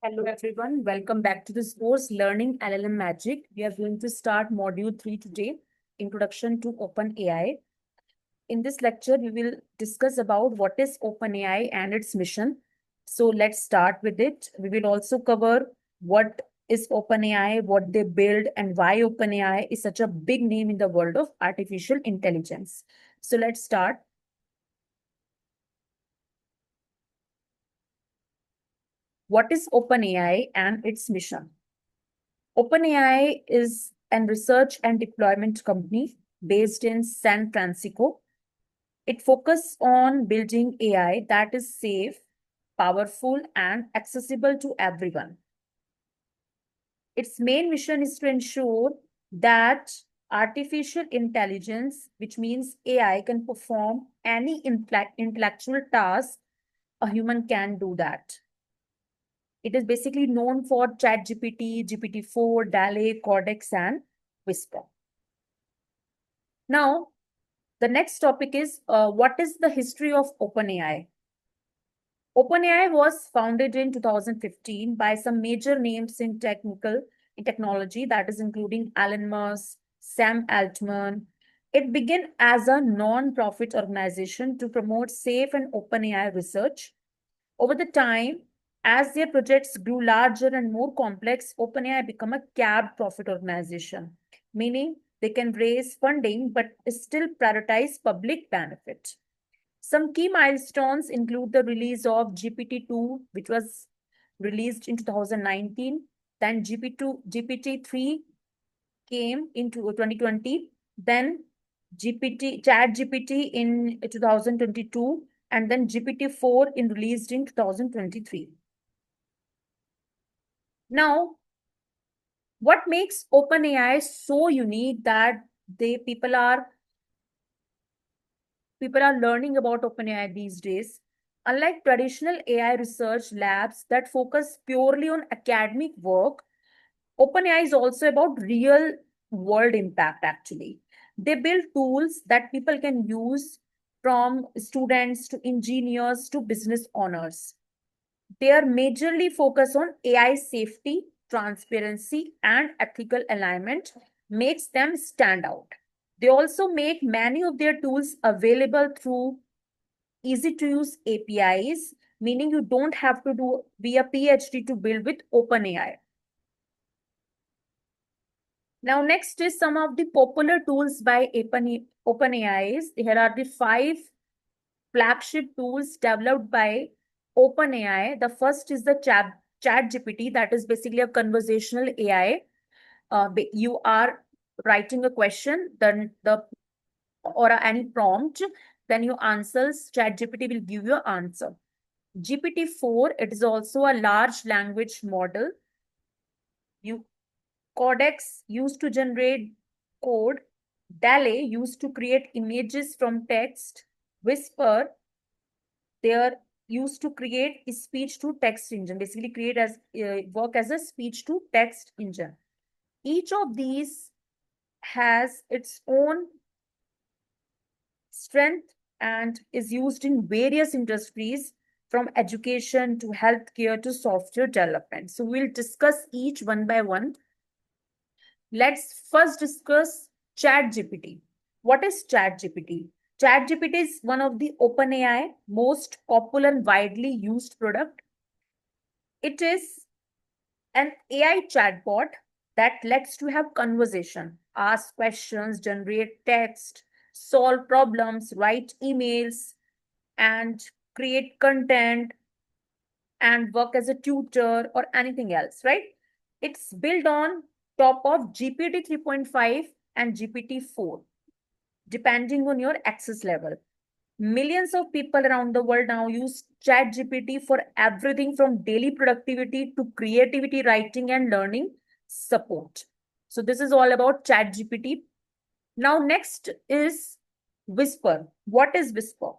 Hello everyone, welcome back to this course Learning LLM Magic. We are going to start module 3 today, Introduction to OpenAI. In this lecture, we will discuss about what is OpenAI and its mission. So let's start with it. We will also cover what is OpenAI, what they build, and why OpenAI is such a big name in the world of artificial intelligence. So let's start. What is OpenAI and its mission? OpenAI is a research and deployment company based in San Francisco. It focuses on building AI that is safe, powerful, and accessible to everyone. Its main mission is to ensure that artificial intelligence, which means AI, can perform any intellectual task a human can do that. It is basically known for ChatGPT, GPT-4, DALL-E, Codex, and Whisper. Now, the next topic is what is the history of OpenAI? OpenAI was founded in 2015 by some major names in technology, that is including Elon Musk, Sam Altman. It began as a non-profit organization to promote safe and open AI research. Over the time, as their projects grew larger and more complex, OpenAI became a capped profit organization, meaning they can raise funding but still prioritize public benefit. Some key milestones include the release of GPT-2, which was released in 2019. Then GPT-3 came into 2020. Then ChatGPT in 2022, and then GPT-4 released in 2023. Now, what makes OpenAI so unique that people are learning about OpenAI these days? Unlike traditional AI research labs that focus purely on academic work, OpenAI is also about real world impact, actually. They build tools that people can use, from students to engineers to business owners. They are majorly focused on AI safety, transparency, and ethical alignment, makes them stand out. They also make many of their tools available through easy to use APIs, meaning you don't have to be a PhD to build with OpenAI. Now, next is some of the popular tools by OpenAI. Here are the 5 flagship tools developed by OpenAI. The first is the ChatGPT, that is basically a conversational AI. You are writing a question, then or any prompt, then your answers, ChatGPT will give you an answer. GPT-4, it is also a large language model. Codex used to generate code. DALL-E used to create images from text. Whisper, they are used to create a speech to text engine, basically work as a speech to text engine. Each of these has its own strength and is used in various industries, from education to healthcare to software development. So we'll discuss each one by one. Let's first discuss ChatGPT. What is ChatGPT? ChatGPT is one of the OpenAI most popular and widely used product. It is an AI chatbot that lets you have conversation, ask questions, generate text, solve problems, write emails, and create content, and work as a tutor or anything else, right? It's built on top of GPT 3.5 and GPT-4, depending on your access level. Millions of people around the world now use ChatGPT for everything from daily productivity to creativity, writing, and learning support. So this is all about ChatGPT. Now, next is Whisper. What is Whisper?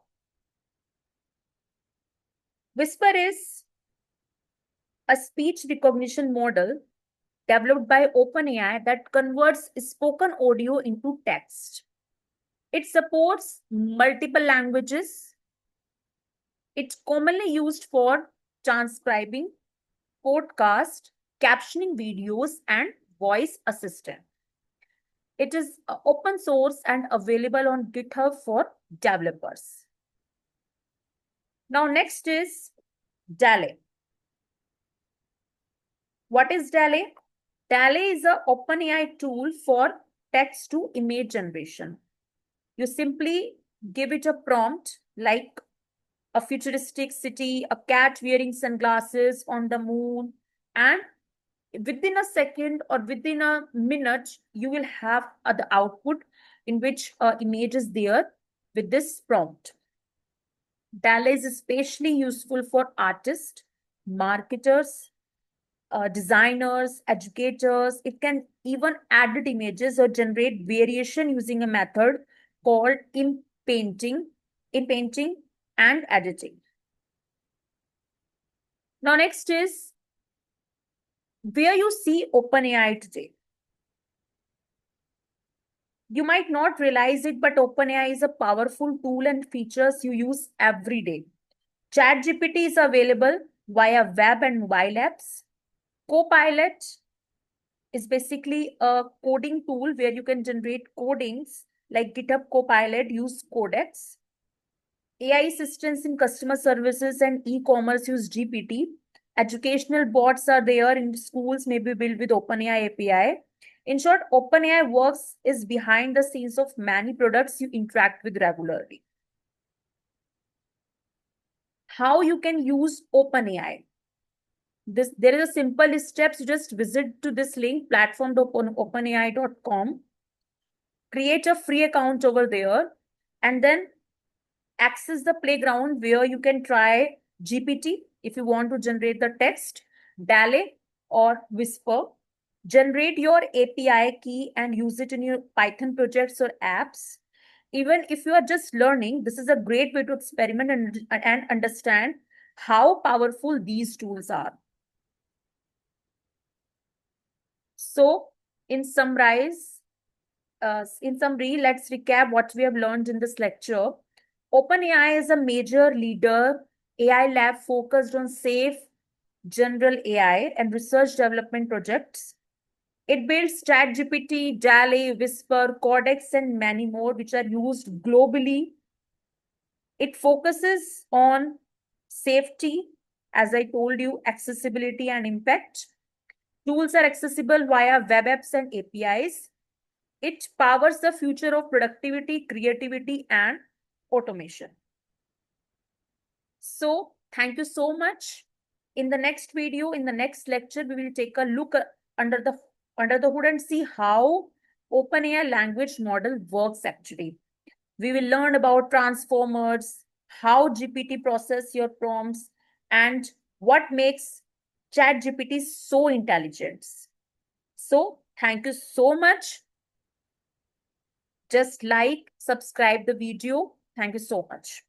Whisper is a speech recognition model developed by OpenAI that converts spoken audio into text. It supports multiple languages. It's commonly used for transcribing, podcast, captioning videos, and voice assistant. It is open source and available on GitHub for developers. Now, next is DALL-E. What is DALL-E? DALL-E is an OpenAI tool for text to image generation. You simply give it a prompt like a futuristic city, a cat wearing sunglasses on the moon, and within a second or within a minute, you will have the output in which image is there with this prompt. DALL-E is especially useful for artists, marketers, designers, educators. It can even edit images or generate variation using a method called in-painting and editing. Now, next is where you see OpenAI today. You might not realize it, but OpenAI is a powerful tool and features you use every day. ChatGPT is available via web and mobile apps. Copilot is basically a coding tool where you can generate codings like GitHub Copilot use Codex. AI assistants in customer services and e-commerce use GPT. Educational bots are there in schools, may be built with OpenAI API. In short, OpenAI works is behind the scenes of many products you interact with regularly. How you can use OpenAI? There is a simple steps. You just visit to this link, platform.openai.com. Create a free account over there, and then access the playground where you can try GPT if you want to generate the text, DALL-E or Whisper. Generate your API key and use it in your Python projects or apps. Even if you are just learning, this is a great way to experiment and understand how powerful these tools are. So, in summary, let's recap what we have learned in this lecture. OpenAI is a major leader AI lab focused on safe general AI and research development projects. It builds ChatGPT, DALL-E, Whisper, Codex, and many more, which are used globally. It focuses on safety, as I told you, accessibility and impact. Tools are accessible via web apps and APIs. It powers the future of productivity, creativity, and automation. So, thank you so much. In the next video, in the next lecture, we will take a look under the hood and see how OpenAI language model works actually. We will learn about transformers, how GPT process your prompts, and what makes ChatGPT so intelligent. So, thank you so much. Just like, subscribe the video. Thank you so much.